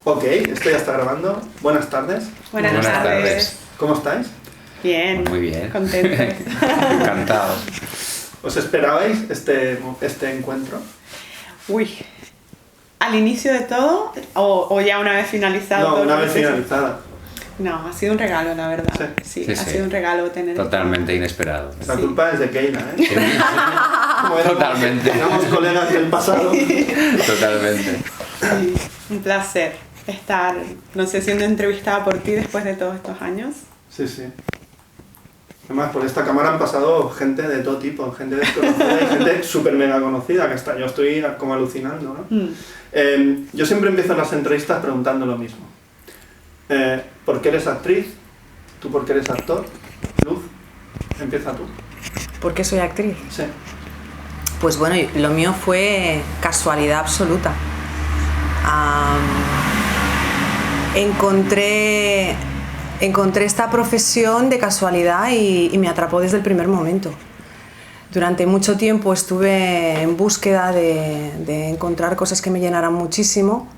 Ok, esto ya está grabando. Buenas tardes. Buenas tardes. ¿Cómo estáis? Bien. Muy bien. Contentos. Encantados. ¿Os esperabais este encuentro? Uy. ¿Al inicio de todo o ya una vez finalizado? No, todo una el vez proceso? finalizada. No, ha sido un regalo, la verdad. Sí. Sí, ha sido un regalo tener... Totalmente inesperado. La Sí. culpa es de Keila, ¿eh? Como éramos- Totalmente. Éramos colegas del pasado. Totalmente. Sí, un placer estar, no sé, siendo entrevistada por ti después de todos estos años. Sí, sí. Además, por esta cámara han pasado gente de todo tipo, gente desconocida y gente súper mega conocida, que hasta yo estoy como alucinando, ¿no? Yo siempre empiezo las entrevistas preguntando lo mismo. ¿Por qué eres actriz? ¿Tú por qué eres actor? Luz, empieza tú. ¿Por qué soy actriz? Sí. Pues bueno, lo mío fue casualidad absoluta. Encontré esta profesión de casualidad y me atrapó desde el primer momento. Durante mucho tiempo estuve en búsqueda de encontrar cosas que me llenaran muchísimo.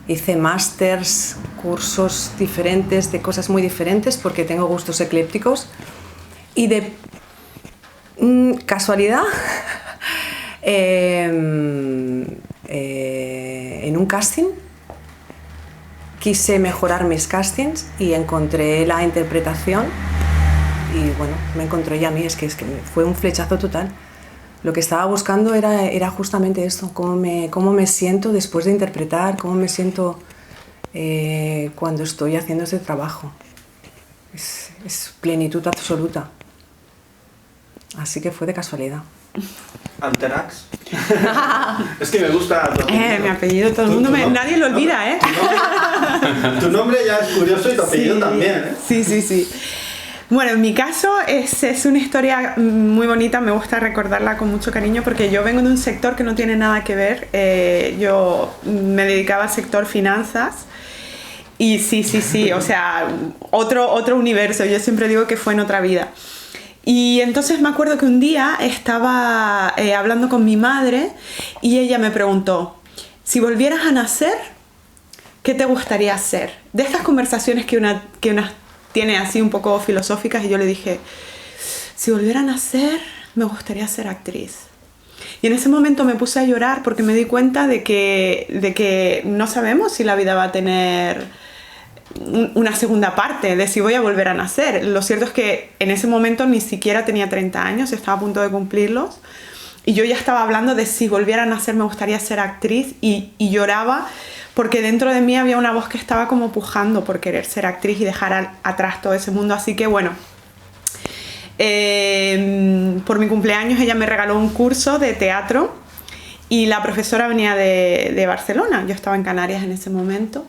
Hice másters, cursos diferentes, de cosas muy diferentes, porque tengo gustos eclépticos. Y de casualidad, en un casting, quise mejorar mis castings y encontré la interpretación y bueno, me encontró ella a mí, es que fue un flechazo total. Lo que estaba buscando era justamente esto, cómo me siento después de interpretar, cómo me siento cuando estoy haciendo ese trabajo. Es plenitud absoluta. Así que fue de casualidad. Alterax. Es que me gusta tu Mi apellido, todo el mundo, nadie lo olvida, ¿eh? Tu nombre ya es curioso y tu apellido también, ¿eh? Sí. Bueno, en mi caso es una historia muy bonita, me gusta recordarla con mucho cariño porque yo vengo de un sector que no tiene nada que ver. Yo me dedicaba al sector finanzas y sí, o sea, otro universo. Yo siempre digo que fue en otra vida. Y entonces me acuerdo que un día estaba hablando con mi madre y ella me preguntó, si volvieras a nacer, ¿qué te gustaría hacer? De estas conversaciones que una tiene así un poco filosóficas, y yo le dije, si volviera a nacer, me gustaría ser actriz. Y en ese momento me puse a llorar porque me di cuenta de que no sabemos si la vida va a tener una segunda parte, de si voy a volver a nacer. Lo cierto es que en ese momento ni siquiera tenía 30 años, estaba a punto de cumplirlos, y yo ya estaba hablando de si volviera a nacer me gustaría ser actriz, y lloraba porque dentro de mí había una voz que estaba como pujando por querer ser actriz y dejar atrás todo ese mundo. Así que bueno, por mi cumpleaños ella me regaló un curso de teatro y la profesora venía de Barcelona, yo estaba en Canarias en ese momento,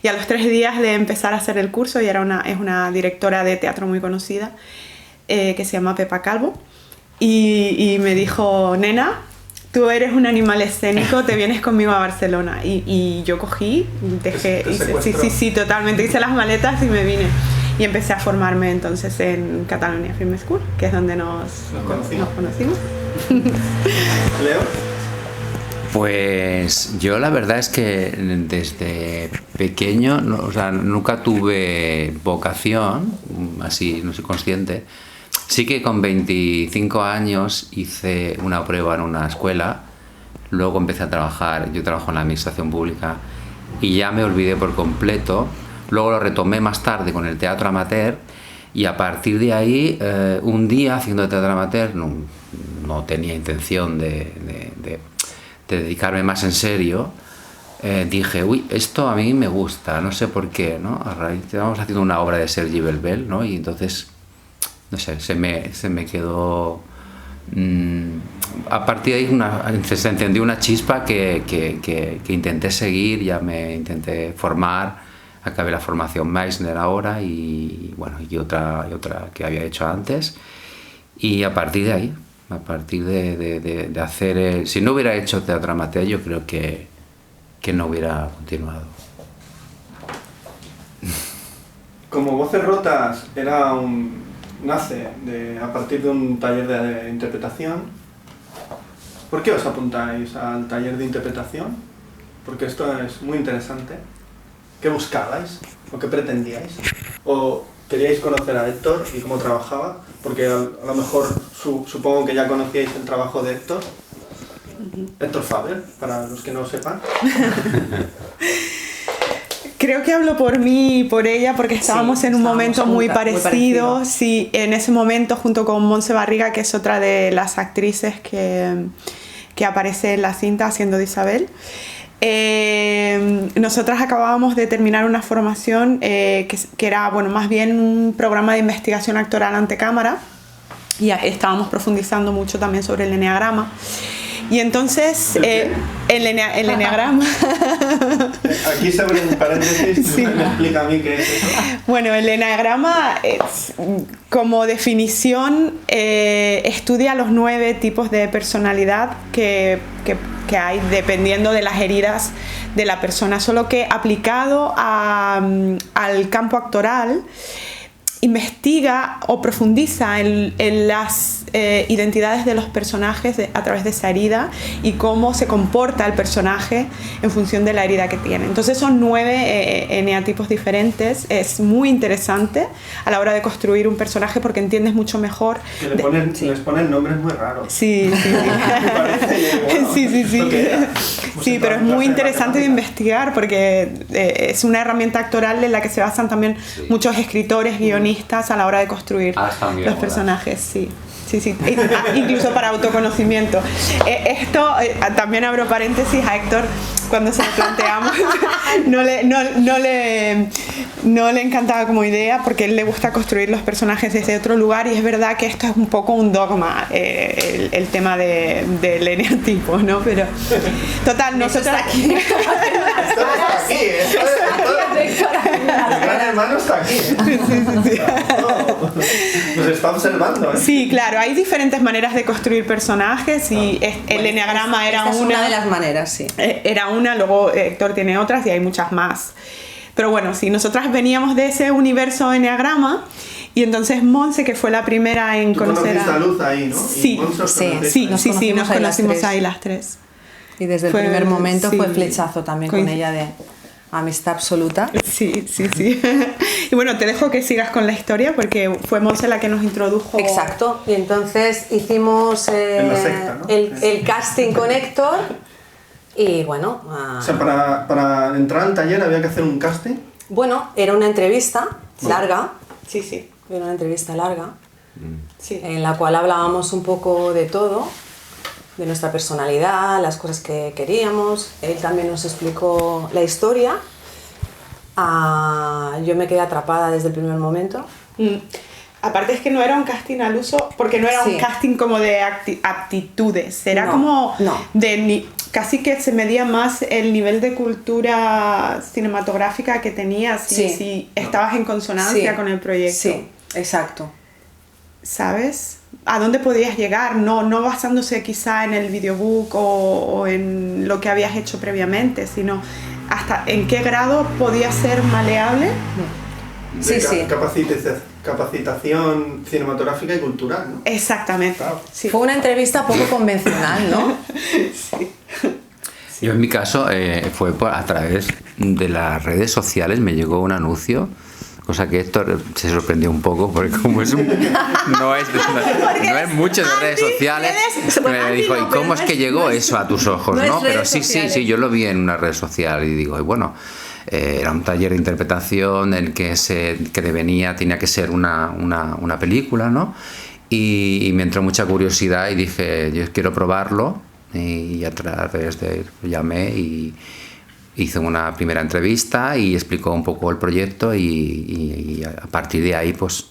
y a los 3 días de empezar a hacer el curso, y es una directora de teatro muy conocida que se llama Pepa Calvo, y me dijo, nena, tú eres un animal escénico, te vienes conmigo a Barcelona. Y yo cogí, sí, totalmente, hice las maletas y me vine. Y empecé a formarme entonces en Catalonia Film School, que es donde nos conocimos. Leo. Pues yo la verdad es que desde pequeño, nunca tuve vocación, así no soy consciente. Sí que con 25 años hice una prueba en una escuela, luego empecé a trabajar, yo trabajo en la administración pública y ya me olvidé por completo. Luego lo retomé más tarde con el teatro amateur y a partir de ahí, un día haciendo teatro amateur, no tenía intención de dedicarme más en serio, dije, uy, esto a mí me gusta, no sé por qué, ¿no? A raíz, estábamos haciendo una obra de Sergi Belbel, ¿no? Y entonces, no sé, se me quedó... a partir de ahí se encendió una chispa que intenté seguir, ya me intenté formar, acabé la formación Meissner ahora y bueno, y otra que había hecho antes, y a partir de ahí, a partir de hacer... si no hubiera hecho teatro amateur, yo creo que no hubiera continuado. Como Voces Rotas nace a partir de un taller de interpretación, ¿por qué os apuntáis al taller de interpretación? Porque esto es muy interesante. ¿Qué buscabais? ¿O qué pretendíais? ¿O queríais conocer a Héctor y cómo trabajaba? Porque a lo mejor supongo que ya conocíais el trabajo de Héctor. Héctor Faber, para los que no sepan. Creo que hablo por mí y por ella porque estábamos en un momento muy parecido. Sí, en ese momento junto con Montse Barriga, que es otra de las actrices que aparece en la cinta haciendo de Isabel. Nosotras acabábamos de terminar una formación que era, bueno, más bien un programa de investigación actoral ante cámara, y estábamos profundizando mucho también sobre el eneagrama. Y entonces, el eneagrama... Aquí se abre un paréntesis, sí. Me explica a mí qué es eso. Bueno, el eneagrama, como definición, estudia los 9 tipos de personalidad que hay dependiendo de las heridas de la persona, solo que aplicado al campo actoral, investiga o profundiza en las identidades de los personajes a través de esa herida y cómo se comporta el personaje en función de la herida que tiene. Entonces son 9 eneatipos diferentes. Es muy interesante a la hora de construir un personaje porque entiendes mucho mejor. Que les ponen nombres muy raros. Sí, sí, sí. Sí, pero es muy interesante de investigar porque es una herramienta actoral en la que se basan también muchos escritores, guionistas a la hora de construir los personajes. Sí. Sí, incluso para autoconocimiento. Esto, también abro paréntesis, a Héctor, cuando se lo planteamos, no le encantaba como idea porque a él le gusta construir los personajes desde otro lugar, y es verdad que esto es un poco un dogma, el tema del eneatipo, ¿no? Pero, total, nosotros aquí... El gran hermano está aquí. Sí. Nos está observando. Sí, claro, hay diferentes maneras de construir personajes y el eneagrama era una de las maneras, sí. Era una, luego Héctor tiene otras y hay muchas más. Pero bueno, sí, nosotras veníamos de ese universo eneagrama, y entonces Montse, que fue la primera en conocer a Luz ahí, ¿no? Sí, nos conocimos ahí las tres. Y desde el primer momento fue flechazo también con ella de amistad absoluta. Sí. Y bueno, te dejo que sigas con la historia porque fue Montse la que nos introdujo. Exacto, y entonces hicimos en la secta, ¿no? el casting con Héctor y bueno... O sea, para entrar al taller había que hacer un casting. Bueno, era una entrevista larga. Sí. Era una entrevista larga, en la cual hablábamos un poco de todo, de nuestra personalidad, las cosas que queríamos. Él también nos explicó la historia. Yo me quedé atrapada desde el primer momento. Aparte es que no era un casting al uso, porque no era un casting como de aptitudes, era casi que se medía más el nivel de cultura cinematográfica que tenías, si estabas en consonancia con el proyecto. Sí, exacto. ¿Sabes? ¿A dónde podías llegar? No basándose quizá en el videobook o en lo que habías hecho previamente, sino hasta en qué grado podía ser maleable. Capacitación cinematográfica y cultural, ¿no? Exactamente. Claro. Sí. Fue una entrevista poco convencional, ¿no? Sí. Yo en mi caso fue a través de las redes sociales, me llegó un anuncio, cosa que Héctor se sorprendió un poco porque como es no es mucho de redes sociales, me dijo, ¿y cómo es que llegó eso a tus ojos? ¿No? Pero sí, yo lo vi en una red social y digo, bueno, era un taller de interpretación en el que tenía que ser una película, ¿no? Y me entró mucha curiosidad y dije, yo quiero probarlo, y a través de llamé y hice una primera entrevista y explicó un poco el proyecto y a partir de ahí pues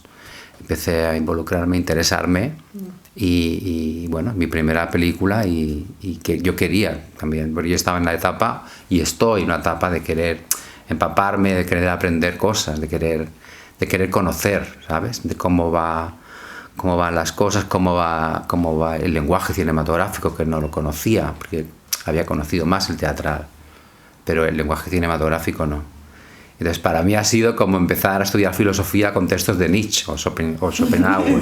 empecé a involucrarme, a interesarme y bueno, mi primera película y que yo quería también, porque yo estaba en la etapa y estoy en una etapa de querer empaparme, de querer aprender cosas, de querer conocer, ¿sabes? De cómo van las cosas, cómo va el lenguaje cinematográfico, que no lo conocía, porque había conocido más el teatral, pero el lenguaje cinematográfico no. Entonces, para mí ha sido como empezar a estudiar filosofía con textos de Nietzsche o Schopenhauer,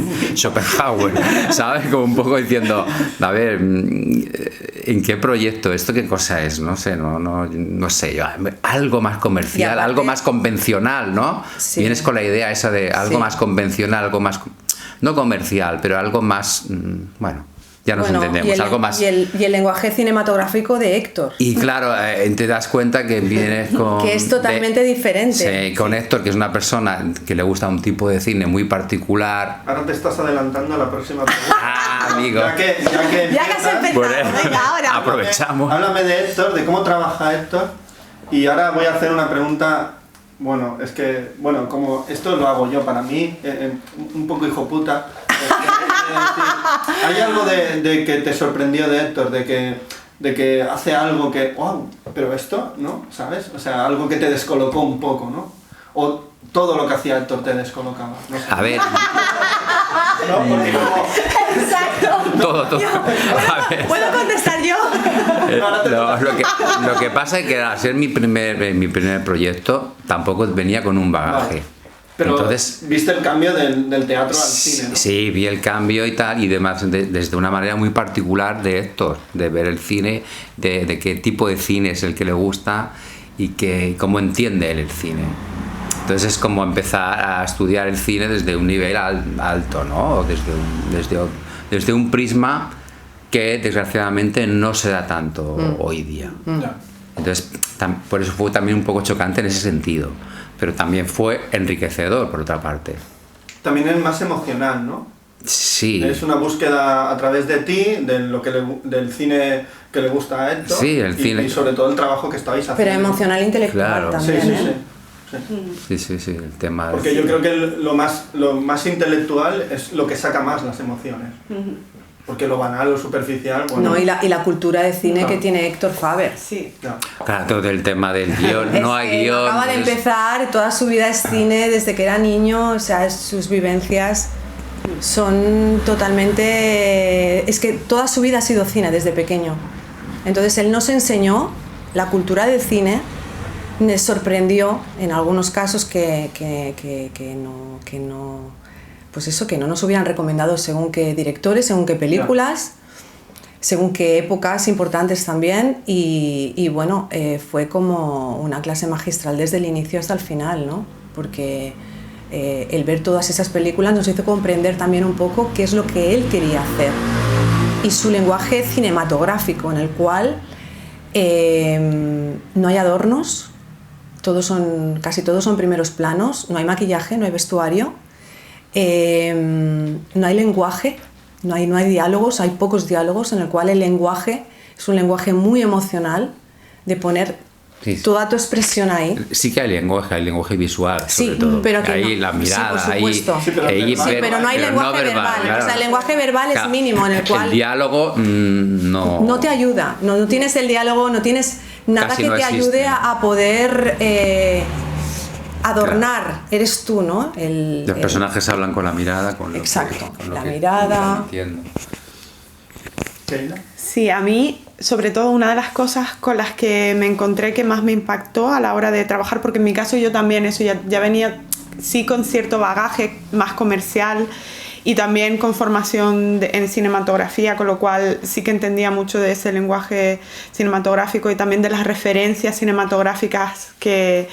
¿sabes? Como un poco diciendo, a ver, ¿en qué proyecto? ¿Esto qué cosa es? No sé, no sé, algo más comercial, aparte, algo más convencional, ¿no? Sí. Vienes con la idea esa de algo más convencional, algo más, no comercial, pero algo más, bueno... Ya nos entendemos, algo más. Y el lenguaje cinematográfico de Héctor. Y claro, te das cuenta que vienes con... que es totalmente diferente. Sí, con Héctor, que es una persona que le gusta un tipo de cine muy particular. Ahora te estás adelantando a la próxima pregunta. Amigo. Ya que has empezado, bueno, venga, ahora. Aprovechamos. Háblame de Héctor, de cómo trabaja Héctor. Y ahora voy a hacer una pregunta... Bueno, es que... Bueno, como esto lo hago yo para mí, un poco hijo puta... ¿Hay algo de que te sorprendió de Héctor, de que hace algo que, wow, pero esto, ¿no? ¿Sabes? O sea, algo que te descolocó un poco, ¿no? O todo lo que hacía Héctor te descolocaba, no sé. A ver... ¿No? Porque como... Exacto. Todo. A ver. ¿Puedo contestar yo? Lo que pasa es que al ser mi primer proyecto, tampoco venía con un bagaje. Vale. Pero entonces, viste el cambio del teatro al cine, ¿no? Sí, vi el cambio y tal, y demás desde una manera muy particular de Héctor, de ver el cine, de qué tipo de cine es el que le gusta y cómo entiende él el cine. Entonces es como empezar a estudiar el cine desde un nivel alto, ¿no? O desde un prisma que desgraciadamente no se da tanto hoy día. Entonces, por eso fue también un poco chocante en ese sentido. Pero también fue enriquecedor, por otra parte. También es más emocional, ¿no? Sí. Es una búsqueda a través de ti, del cine que le gusta a Héctor. Sí, el cine. Y sobre todo el trabajo que estáis haciendo. Pero emocional e intelectual, claro, también. Sí, el tema. Porque yo creo que lo más intelectual es lo que saca más las emociones. Porque lo banal, lo superficial... Bueno, no, y la cultura de cine que tiene Héctor Faber. Sí. Claro, todo el tema del guión, no hay guión. Acaba de empezar, toda su vida es cine desde que era niño, o sea, sus vivencias son totalmente... Es que toda su vida ha sido cine desde pequeño. Entonces él nos enseñó la cultura del cine, me sorprendió en algunos casos que no... Pues eso, que no nos hubieran recomendado según qué directores, según qué películas, según qué épocas importantes también, y bueno, fue como una clase magistral desde el inicio hasta el final, ¿no? Porque el ver todas esas películas nos hizo comprender también un poco qué es lo que él quería hacer, y su lenguaje cinematográfico, en el cual no hay adornos, casi todos son primeros planos, no hay maquillaje, no hay vestuario, no hay lenguaje, no hay diálogos, hay pocos diálogos, en el cual el lenguaje es un lenguaje muy emocional, de poner toda tu expresión ahí. Sí que hay lenguaje visual, sobre todo. Pero que ahí no. la mirada, sí, por supuesto. Pero no hay lenguaje verbal. Claro. O sea, el lenguaje verbal es mínimo, en el cual... El diálogo no te ayuda, no tienes el diálogo, no tienes nada casi que no te existe, ayude a poder... adornar, eres tú, ¿no? Los personajes hablan con la mirada, con exacto, lo la que mirada. Entiendo. Sí, a mí, sobre todo, una de las cosas con las que me encontré que más me impactó a la hora de trabajar, porque en mi caso yo también eso ya venía, sí, con cierto bagaje más comercial y también con formación en cinematografía, con lo cual sí que entendía mucho de ese lenguaje cinematográfico y también de las referencias cinematográficas que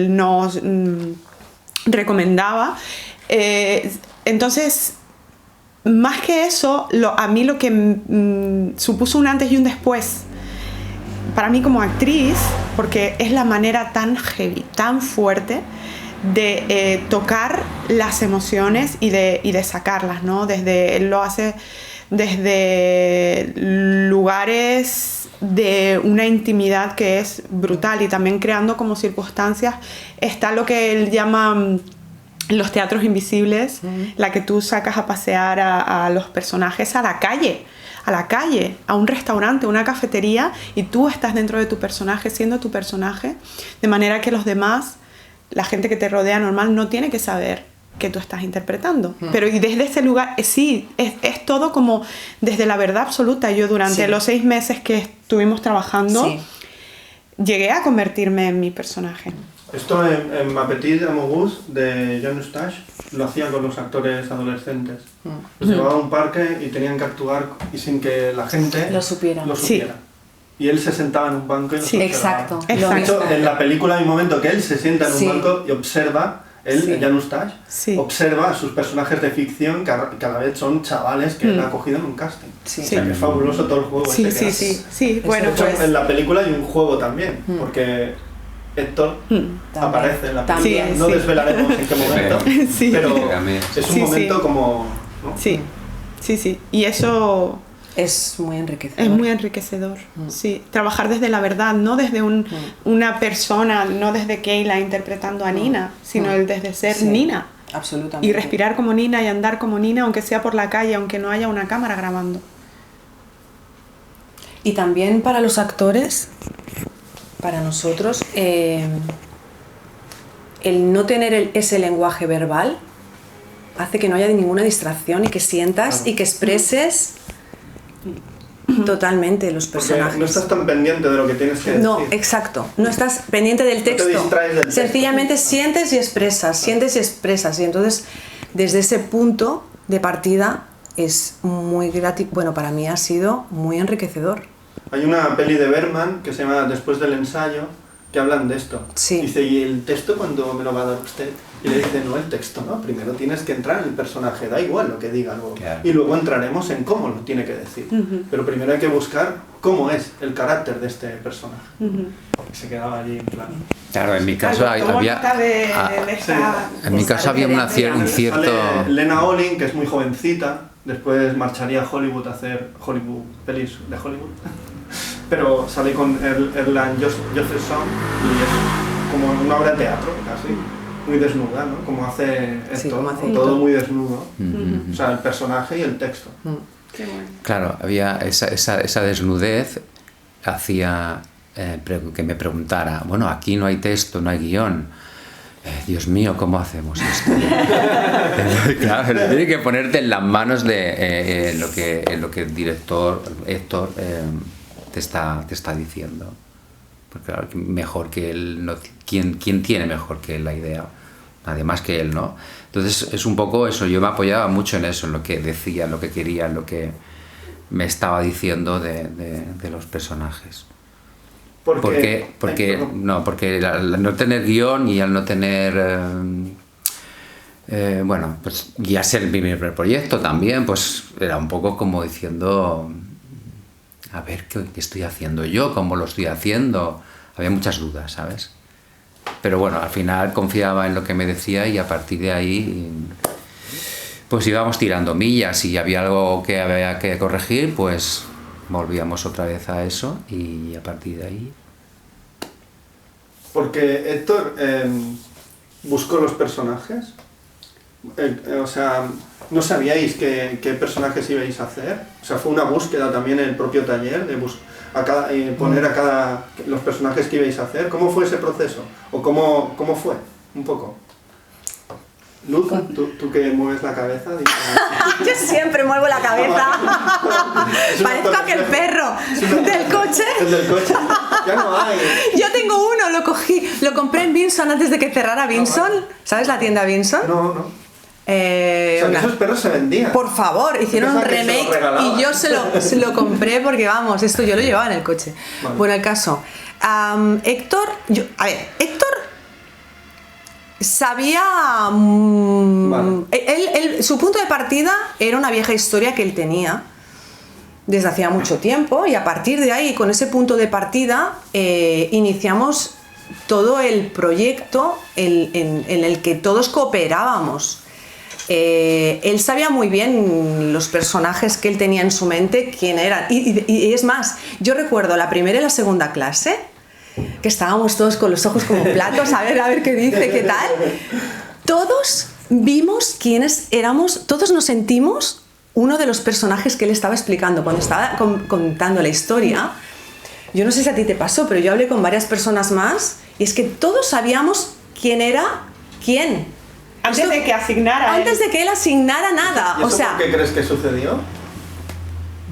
nos recomendaba. Entonces, más que eso, a mí lo que supuso un antes y un después para mí como actriz, porque es la manera tan heavy, tan fuerte de tocar las emociones y de sacarlas, ¿no? Él lo hace desde lugares de una intimidad que es brutal, y también creando como circunstancias. Está lo que él llama los teatros invisibles, la que tú sacas a pasear a los personajes a la calle, a un restaurante, a una cafetería, y tú estás dentro de tu personaje, siendo tu personaje, de manera que los demás, la gente que te rodea normal, no tiene que saber que tú estás interpretando. Pero y desde ese lugar, sí, es todo como desde la verdad absoluta. Yo durante los 6 meses que estuvimos trabajando, llegué a convertirme en mi personaje. Esto en Ma Petite Amoureux de Jean Eustache lo hacían con los actores adolescentes. Los llevaba a un parque y tenían que actuar y sin que la gente lo supiera. Sí. Y él se sentaba en un banco y los observaba. Exacto. De hecho, en la película hay un momento que él se sienta en un banco y observa, Jean Eustache, observa a sus personajes de ficción que a la vez son chavales que él ha cogido en un casting. Sí. O sea, que es fabuloso todo el juego. Sí. Bueno, de hecho, pues... en la película hay un juego también, porque Héctor aparece en la película. No desvelaremos en qué momento, pero es un momento como... ¿no? Sí. Y eso... Es muy enriquecedor. Es muy enriquecedor, sí. Trabajar desde la verdad, no desde una persona, no desde Kayla interpretando a Nina, sino el desde ser Nina. Absolutamente. Y respirar como Nina y andar como Nina, aunque sea por la calle, aunque no haya una cámara grabando. Y también para los actores, para nosotros, el no tener ese lenguaje verbal hace que no haya ninguna distracción y que sientas y que expreses totalmente los personajes. Porque no estás tan pendiente de lo que tienes que decir. No, exacto. No estás pendiente del texto. No te distraes del texto. Sencillamente sientes y expresas. Y entonces, desde ese punto de partida es muy gratificante. Bueno, para mí ha sido muy enriquecedor. Hay una peli de Bergman que se llama Después del ensayo, que hablan de esto. Sí. Dice, ¿y el texto cuándo me lo va a dar usted? Y le dice, no, el texto no, primero tienes que entrar en el personaje, da igual lo que diga luego. Claro. Y luego entraremos en cómo lo tiene que decir. Pero primero hay que buscar cómo es el carácter de este personaje. Y se quedaba allí en plan... Claro, en mi caso había... En mi caso había un cierto... Sale Lena Olin, que es muy jovencita, después marcharía a Hollywood a hacer pelis de Hollywood. Pero sale con Erland Josephson y es como una obra de teatro casi, muy desnuda, ¿no? Como hace esto, todo muy desnudo. O sea, el personaje y el texto. Qué bueno. Claro, había esa desnudez hacía que me preguntara, bueno, aquí no hay texto, no hay guión. Dios mío, ¿cómo hacemos esto? Claro, tienes que ponerte en las manos de lo que el director Héctor te está diciendo. Porque claro, mejor que él, no, ¿quién tiene mejor que él la idea? Nadie más que él, ¿no? Entonces es un poco eso, yo me apoyaba mucho en eso, en lo que decía, en lo que quería, en lo que me estaba diciendo de los personajes. Porque al no tener guión y al no tener... bueno, pues ya ser mi primer proyecto también, pues era un poco como diciendo... A ver, ¿qué estoy haciendo yo? ¿Cómo lo estoy haciendo? Había muchas dudas, ¿sabes? Pero bueno, al final confiaba en lo que me decía y a partir de ahí pues íbamos tirando millas. Si había algo que había que corregir, pues volvíamos otra vez a eso y a partir de ahí... Porque Héctor buscó los personajes. O sea, ¿no sabíais qué personajes ibais a hacer? O sea, fue una búsqueda también en el propio taller de poner a cada los personajes que ibais a hacer. ¿Cómo fue ese proceso? ¿O cómo fue? Un poco. Luz, tú que mueves la cabeza. Yo siempre muevo la cabeza. Parezco aquel perro del coche. El del coche. Ya no hay. Yo tengo uno, lo compré en Vinson antes de que cerrara Vinson. ¿Sabes la tienda Vinson? No. O sea, que esos perros se vendían. Por favor, hicieron un remake y yo se lo compré porque vamos, esto yo lo llevaba en el coche. Vale. Bueno, el caso. Héctor sabía... Vale. Su punto de partida era una vieja historia que él tenía desde hacía mucho tiempo y a partir de ahí, con ese punto de partida, iniciamos todo el proyecto en el que todos cooperábamos. Él sabía muy bien los personajes que él tenía en su mente, quién eran. Y es más, yo recuerdo la primera y la segunda clase, que estábamos todos con los ojos como platos, a ver qué dice, qué tal. Todos vimos quiénes éramos, todos nos sentimos uno de los personajes que él estaba explicando. Cuando estaba contando la historia, yo no sé si a ti te pasó, pero yo hablé con varias personas más, y es que todos sabíamos quién era quién. Antes de que asignara. Antes de que él asignara nada. ¿Y eso por qué crees que sucedió?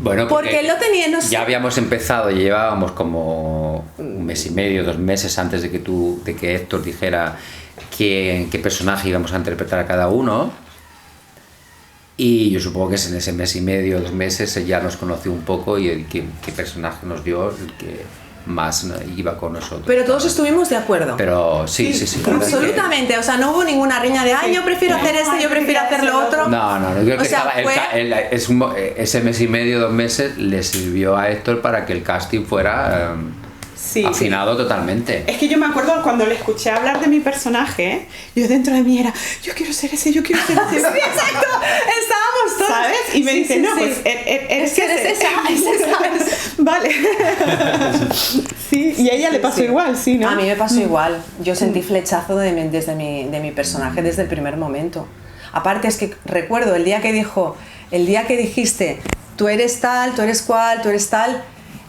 Bueno, porque él lo tenía. Ya habíamos empezado y llevábamos como un mes y medio, 2 meses antes de que Héctor dijera qué personaje íbamos a interpretar a cada uno. Y yo supongo que es en ese mes y medio, 2 meses, ya nos conoció un poco y qué personaje nos dio, el que más iba con nosotros. Pero todos estuvimos de acuerdo. Pero sí. Absolutamente, o sea, no hubo ninguna riña de yo prefiero hacer esto, yo prefiero hacer lo otro. No, yo creo que ese mes y medio, 2 meses le sirvió a Héctor para que el casting fuera afinado totalmente. Es que yo me acuerdo cuando le escuché hablar de mi personaje, yo dentro de mí era, yo quiero ser ese, yo quiero ser ese. Sí, exacto, estábamos todos. ¿Sabes? Y me dice, no, pues eres esa. Vale. Sí, y a ella le pasó igual, sí, ¿no? A mí me pasó igual. Yo sentí flechazo de mi personaje desde el primer momento. Aparte es que recuerdo el día que dijiste, tú eres tal, tú eres cual, tú eres tal.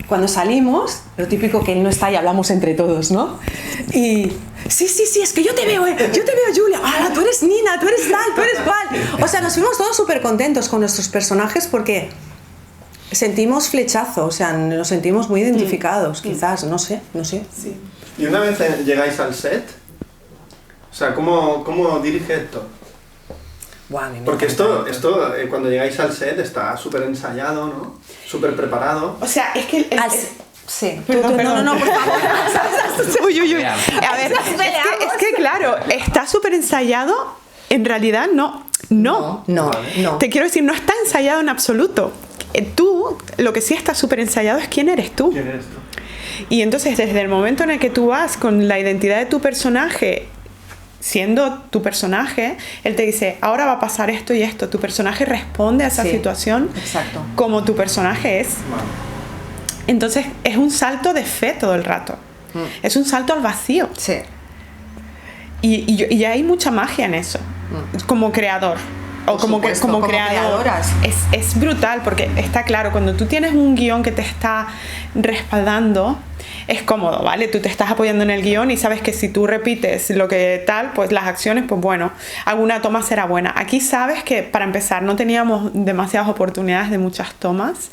Cuando salimos, lo típico que él no está y hablamos entre todos, ¿no? Y sí, es que yo te veo, Julia. Ah, tú eres Nina, tú eres tal, tú eres cual. O sea, nos fuimos todos súper contentos con nuestros personajes porque sentimos flechazo, o sea, nos sentimos muy identificados, quizás, no sé. Sí. ¿Y una vez llegáis al set? O sea, ¿cómo dirige esto? Buah, porque esto cuando llegáis al set está súper ensayado, ¿no? Súper preparado. O sea, es que... Sí. Perdón. No, por favor. Uy. A ver, es que claro, está súper ensayado. En realidad, no. Te quiero decir, no está ensayado en absoluto. Tú, lo que sí está súper ensayado es quién eres tú. ¿Quién eres tú? Y entonces, desde el momento en el que tú vas con la identidad de tu personaje, siendo tu personaje, él te dice, ahora va a pasar esto y esto. Tu personaje responde a esa situación como tu personaje es. Entonces es un salto de fe todo el rato. Es un salto al vacío. Sí. Y hay mucha magia en eso, como creador. O como creadoras. Es brutal, porque está claro, cuando tú tienes un guión que te está respaldando, es cómodo, ¿vale? Tú te estás apoyando en el guión y sabes que si tú repites lo que tal, pues las acciones, pues bueno, alguna toma será buena. Aquí sabes que, para empezar, no teníamos demasiadas oportunidades de muchas tomas,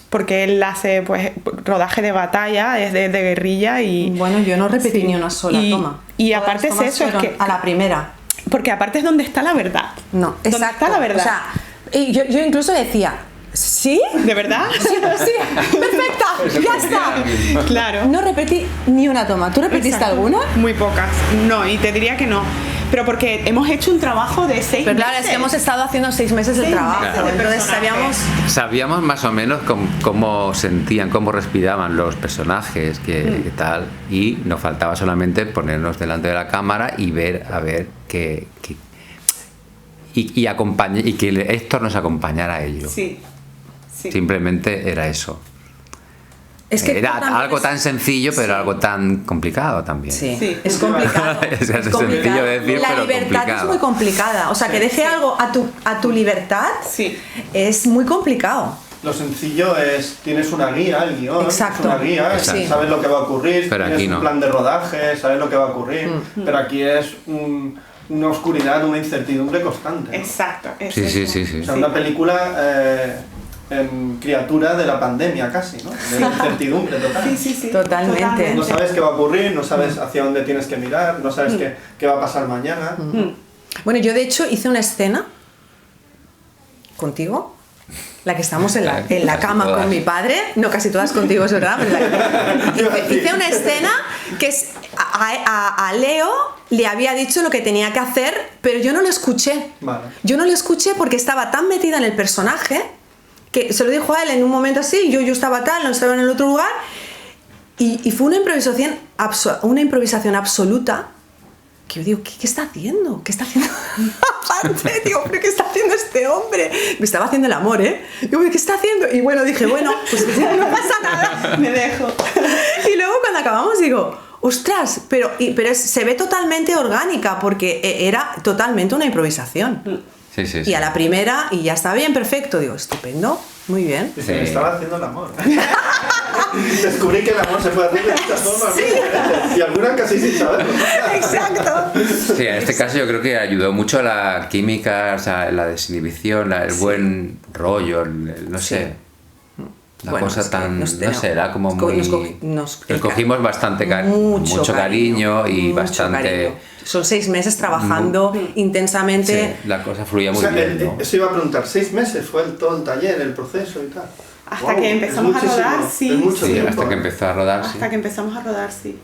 porque él hace, pues, rodaje de batalla, es de guerrilla y... Bueno, yo no repetí ni una sola toma. Y aparte es eso, es que... A la primera. Porque aparte es donde está la verdad. No, exacto. ¿Dónde está la verdad? O sea, y yo incluso decía... ¿Sí? ¿De verdad? Sí, perfecta, ya está. Claro. No repetí ni una toma. ¿Tú repetiste alguna? Muy pocas. No, y te diría que no. Pero porque hemos hecho un trabajo de 6 meses. Pero claro, es que hemos estado haciendo 6 meses de trabajo. Claro. Entonces sabíamos más o menos cómo sentían, cómo respiraban los personajes, que tal. Y nos faltaba solamente ponernos delante de la cámara y ver qué... Y que Héctor nos acompañara a ello. Sí. Simplemente era eso. Es que era algo tan sencillo, pero algo tan complicado también. Sí. Es complicado. Es sencillo de decir, la pero libertad complicado. Es muy complicada. O sea, que deje algo a tu libertad es muy complicado. Lo sencillo es, tienes una guía, el guión, Exacto. una guía, sabes lo que va a ocurrir, pero tienes aquí un plan de rodaje, sabes lo que va a ocurrir, pero aquí es una oscuridad, una incertidumbre constante. Exacto. Sí. O sea, una película criatura de la pandemia casi, ¿no? De la incertidumbre total. Sí. Totalmente. No sabes qué va a ocurrir, no sabes hacia dónde tienes que mirar, no sabes qué va a pasar mañana. Bueno, yo de hecho hice una escena contigo, la que estamos en la cama con mi padre, no casi todas contigo, es verdad, pero hice una escena que es, a Leo le había dicho lo que tenía que hacer, pero yo no lo escuché. Vale. Yo no lo escuché porque estaba tan metida en el personaje que se lo dijo a él en un momento así, yo estaba tal, no estaba en el otro lugar, y fue una improvisación absoluta, que yo digo, ¿qué está haciendo? ¿Qué está haciendo? Aparte, digo, ¿pero qué está haciendo este hombre? Me estaba haciendo el amor, ¿eh? Digo, ¿qué está haciendo? Y bueno, dije, bueno, pues no pasa nada, me dejo. Y luego cuando acabamos digo, ostras, pero se ve totalmente orgánica, porque era totalmente una improvisación. Sí. Y a la primera, y ya está bien, perfecto. Digo, estupendo, muy bien. Y se me estaba haciendo el amor. Descubrí que el amor se puede hacer de muchas formas. Y algunas casi sin saberlo. Exacto. Sí, en este caso yo creo que ayudó mucho la química, o sea, la desinhibición, el buen rollo, no sé. La Bueno, cosa es que tan, nos no tenemos- sé, era como nos muy... co- nos- Nos cogimos bastante mucho cariño y mucho bastante... cariño. Son 6 meses trabajando intensamente. Sí, la cosa fluía O muy sea, bien, ¿no? eso iba a preguntar, 6 meses fue todo el taller, el proceso y tal. Hasta que empezamos a es muchísimo, rodar, sí. es mucho Sí, tiempo, hasta que ¿eh? empezó a rodar, sí. Hasta que empezamos a rodar, sí.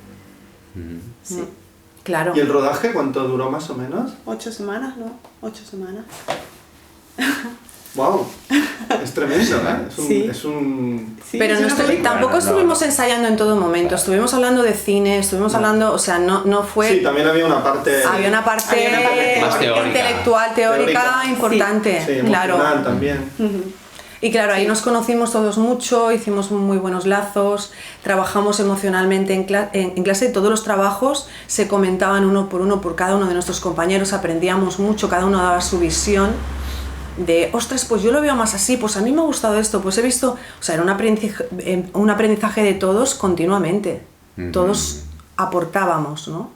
Sí. Claro. ¿Y el rodaje cuánto duró más o menos? 8 semanas, ¿no? 8 semanas. ¡Wow! Es tremendo, ¿eh? Sí. Es un... Sí, Pero es una película. tampoco Bueno, no. estuvimos ensayando en todo momento, estuvimos hablando de cine, estuvimos hablando, o sea, no fue... Sí, también había una parte... Había una parte Había una parte más teórica. intelectual, teórica Sí. importante, Sí, claro. emocional también. Y claro, ahí nos conocimos todos mucho, hicimos muy buenos lazos, trabajamos emocionalmente en clase y todos los trabajos se comentaban uno por cada uno de nuestros compañeros, aprendíamos mucho, cada uno daba su visión de, ostras, pues yo lo veo más así, pues a mí me ha gustado esto, pues he visto, o sea, era un aprendizaje de todos continuamente, todos aportábamos, ¿no?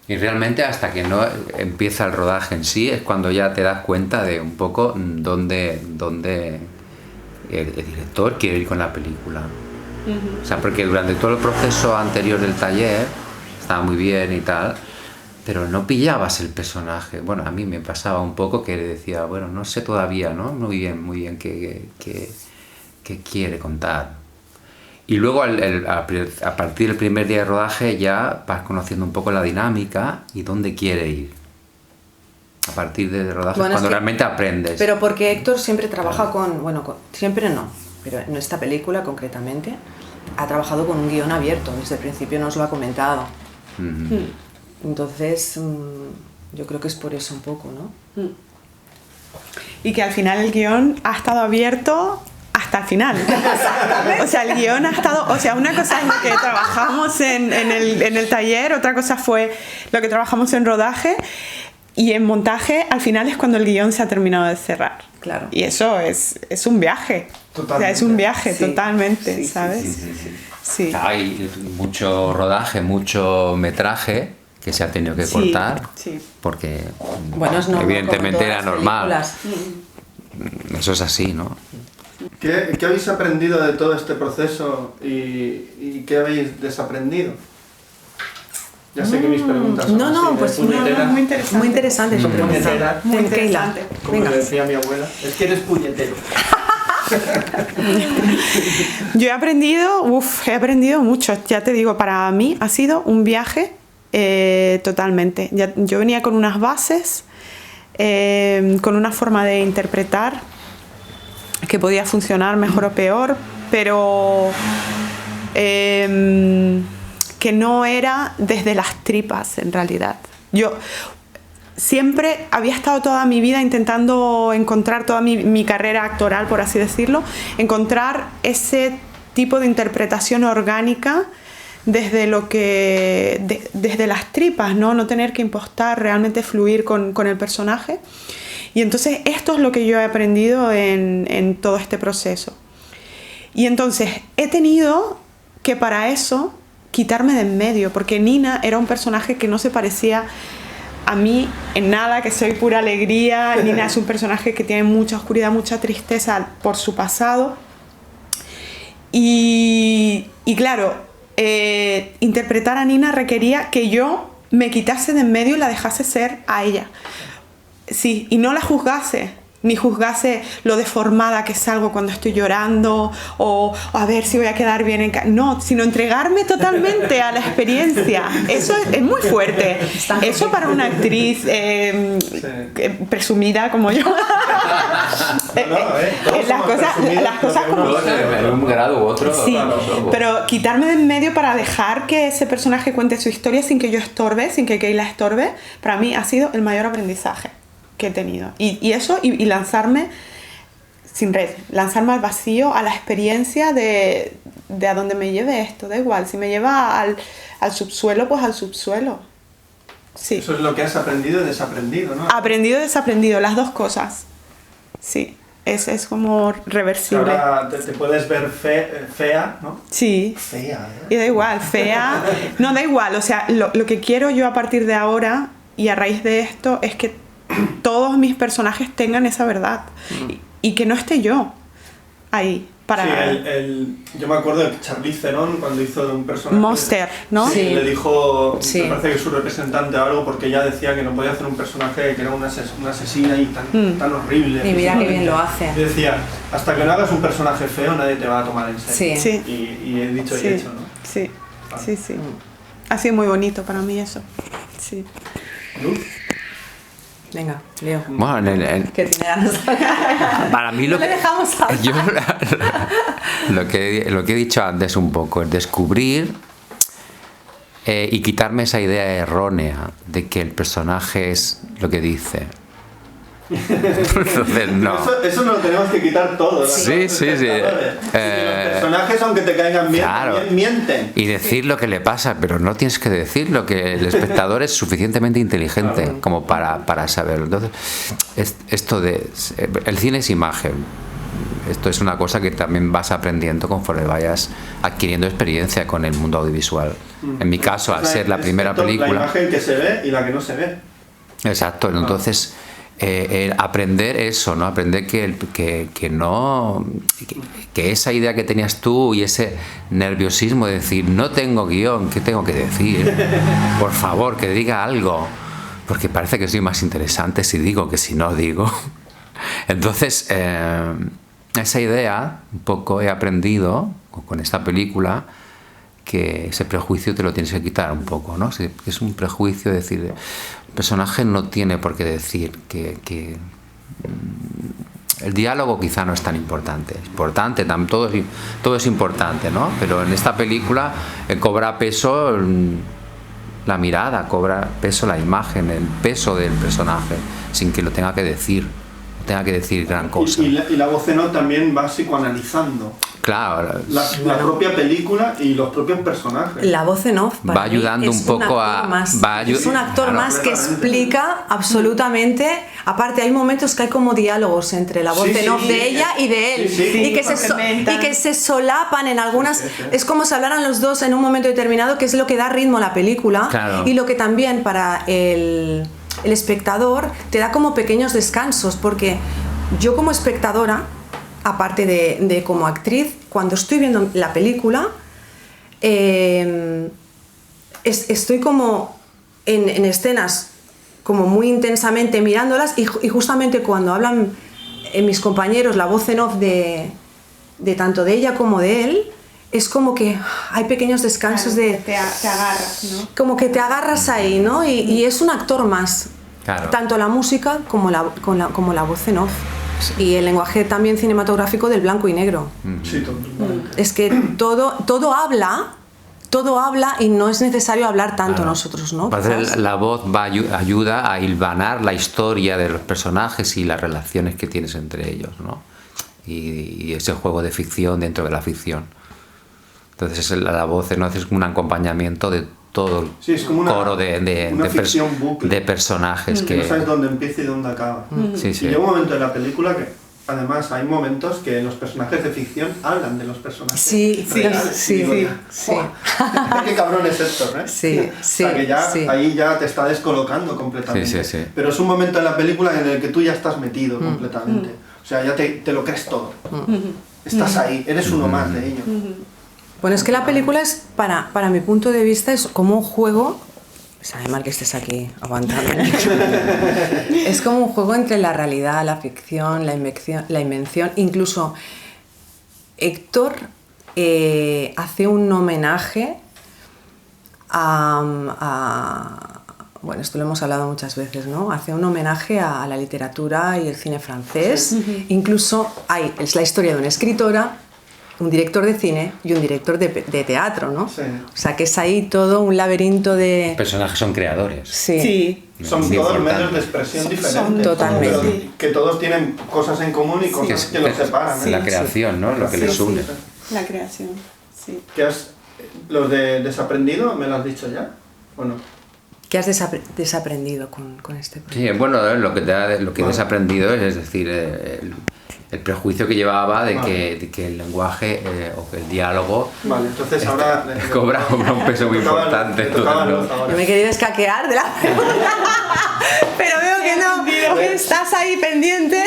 Y realmente hasta que no empieza el rodaje en sí es cuando ya te das cuenta de un poco dónde el director quiere ir con la película. O sea, porque durante todo el proceso anterior del taller estaba muy bien y tal, pero no pillabas el personaje. Bueno, a mí me pasaba un poco que decía, bueno, no sé todavía, ¿no? Muy bien qué quiere contar. Y luego a partir del primer día de rodaje ya vas conociendo un poco la dinámica y dónde quiere ir. A partir del rodaje Bueno, es cuando es que- realmente aprendes. Pero porque Héctor siempre trabaja siempre no, pero en esta película concretamente ha trabajado con un guión abierto, desde el principio nos lo ha comentado. Entonces, yo creo que es por eso un poco, ¿no? Y que al final el guión ha estado abierto hasta el final. O sea, el guión ha estado... O sea, una cosa es lo que trabajamos en el taller, otra cosa fue lo que trabajamos en rodaje, y en montaje al final es cuando el guión se ha terminado de cerrar. Claro. Y eso es un viaje. Totalmente. O sea, es un viaje, Sí. totalmente, Sí, sí, ¿sabes? Sí. Hay mucho rodaje, mucho metraje que se ha tenido que cortar Sí. porque Bueno, es normal, evidentemente como era todas las normal. películas. Eso es así, ¿no? ¿Qué habéis aprendido de todo este proceso y qué habéis desaprendido? Ya sé que mis preguntas son No, así de pues puñeteras, muy interesante. Muy interesante tu pregunta. Puñetera. Muy Keila, interesante. como venga. le decía mi abuela. Es que eres puñetero. Yo he aprendido mucho. Ya te digo, para mí ha sido un viaje totalmente. Yo venía con unas bases, con una forma de interpretar que podía funcionar mejor o peor, pero que no era desde las tripas en realidad. Yo siempre había estado toda mi vida intentando encontrar, toda mi carrera actoral, por así decirlo, encontrar ese tipo de interpretación orgánica desde desde las tripas, no tener que impostar, realmente fluir con el personaje. Y entonces esto es lo que yo he aprendido en todo este proceso. Y entonces he tenido que para eso quitarme de en medio, porque Nina era un personaje que no se parecía a mí en nada, que soy pura alegría. Nina es un personaje que tiene mucha oscuridad, mucha tristeza por su pasado. Y claro, interpretar a Nina requería que yo me quitase de en medio y la dejase ser a ella. Sí, y no la juzgase, ni juzgase lo deformada que salgo cuando estoy llorando, o a ver si voy a quedar bien en casa. No, sino entregarme totalmente a la experiencia. Eso es muy fuerte. Eso para una actriz presumida como yo. Las cosas como En un grado u otro. sí, pero quitarme de en medio para dejar que ese personaje cuente su historia sin que yo estorbe, sin que Keila estorbe, para mí ha sido el mayor aprendizaje que he tenido. Y eso, y lanzarme sin red, lanzarme al vacío, a la experiencia de a dónde me lleve esto, da igual. Si me lleva al subsuelo, pues al subsuelo. Sí. Eso es lo que has aprendido y desaprendido, ¿no? Aprendido y desaprendido, las dos cosas. Sí, es como reversible. Ahora te puedes ver fea, ¿no? Sí. Fea, ¿eh? Y da igual, fea. No, da igual. O sea, lo que quiero yo a partir de ahora y a raíz de esto es que todos mis personajes tengan esa verdad y que no esté yo ahí para... Sí, yo me acuerdo de Charlize Theron cuando hizo de un personaje... Monster, ¿no? Sí, le dijo, Sí. me parece que su representante o algo, porque ella decía que no podía hacer un personaje que era una asesina y tan horrible. Y mira qué bien lo hace. Y decía, hasta que no hagas un personaje feo nadie te va a tomar en serio. Sí. Sí. Y he dicho Sí. y hecho, ¿no? Sí, sí, sí. Ha sido muy bonito para mí eso. Sí. Luz. Venga, Leo. Bueno, Que tiene ganas. para mí No le dejamos hablar. yo lo que he dicho antes un poco es descubrir y quitarme esa idea errónea de que el personaje es lo que dice. Entonces, no. Eso nos lo tenemos que quitar todos. ¿no? Sí, Los sí, sí. espectadores. Los personajes, aunque te caigan bien, Claro. también mienten. Y decir lo que le pasa, pero no tienes que decirlo, que el espectador es suficientemente inteligente Claro. como para saberlo. Entonces, esto de... El cine es imagen. Esto es una cosa que también vas aprendiendo conforme vayas adquiriendo experiencia con el mundo audiovisual. En mi caso, al ser la primera película... La imagen que se ve y la que no se ve. Exacto, entonces aprender eso, ¿no? Aprender que esa idea que tenías tú y ese nerviosismo de decir, no tengo guión, ¿qué tengo que decir? Por favor, que diga algo, porque parece que soy más interesante si digo que si no digo. Entonces, esa idea, un poco he aprendido con esta película, que ese prejuicio te lo tienes que quitar un poco, ¿no? Es un prejuicio decir, el personaje no tiene por qué decir que el diálogo quizá no es tan importante. Es importante, todo es importante, ¿no? Pero en esta película cobra peso la mirada, cobra peso la imagen, el peso del personaje, sin que lo tenga que decir. Tenga que decir gran cosa. Y la voz en off también va psicoanalizando Claro, la propia película y los propios personajes. La voz en off para va mí ayudando es un poco actor más. Es un actor claro, más que completamente. explica absolutamente. Aparte, hay momentos que hay como diálogos entre la voz Sí, en off sí, de ella y de él. sí, sí. y, que complementan. y que se solapan en algunas. Sí, sí. Es como si hablaran los dos en un momento determinado, que es lo que da ritmo a la película. Claro. Y lo que también para el espectador te da como pequeños descansos, porque yo como espectadora, aparte de como actriz, cuando estoy viendo la película, estoy como en escenas como muy intensamente mirándolas y justamente cuando hablan mis compañeros la voz en off de tanto de ella como de él, es como que hay pequeños descansos de... Te agarras, ¿no? Como que te agarras ahí, ¿no? Y es un actor más. Claro. Tanto la música como la voz en off. Y el lenguaje también cinematográfico del blanco y negro. Sí, totalmente. Es que todo habla y no es necesario hablar tanto Claro. nosotros, ¿no? Parece Quizás. la voz ayuda a hilvanar la historia de los personajes y las relaciones que tienes entre ellos, ¿no? Y ese juego de ficción dentro de la ficción. Entonces la voz no es un acompañamiento de todo el Sí, es como una coro de ficción bucle. de personajes Que no sabes dónde empieza y dónde acaba. Sí, Y sí. llega un momento en la película que, además, hay momentos que los personajes de ficción hablan de los personajes Sí, reales. sí, Y digo, sí, ya, sí. ¡buah! ¡Qué cabrón es Héctor, ¿eh? Sí, O sea, que ya, sí. ahí ya te está descolocando completamente. Sí, sí, sí. Pero es un momento en la película en el que tú ya estás metido completamente. O sea, ya te lo crees todo. Estás ahí, eres uno más de ellos. Bueno, es que la película es, para mi punto de vista, es como un juego. Sabe mal que estés aquí aguantando. Es como un juego entre la realidad, la ficción, la invención. Incluso Héctor hace un homenaje bueno, esto lo hemos hablado muchas veces, ¿no? Hace un homenaje a la literatura y el cine francés. Incluso es la historia de una escritora, un director de cine y un director de teatro, ¿no? Sí. O sea, que es ahí todo un laberinto de... Los personajes son creadores. Sí. Sí. Son Muy todos importante. medios de expresión Son diferentes. totalmente. Pero que todos tienen cosas en común y Que cosas es que los separan. ¿eh? la creación, ¿no? Lo que Sí, les sí, une. sí. La creación, sí. ¿Los de Desaprendido me lo has dicho ya? ¿O no? ¿Qué has desaprendido con este proyecto? Sí, bueno, lo que he desaprendido es decir, el prejuicio que llevaba de que el lenguaje o que el diálogo vale, entonces ahora cobra un peso muy importante. Yo me he querido escaquear de la pregunta, pero veo que no, que estás ahí pendiente.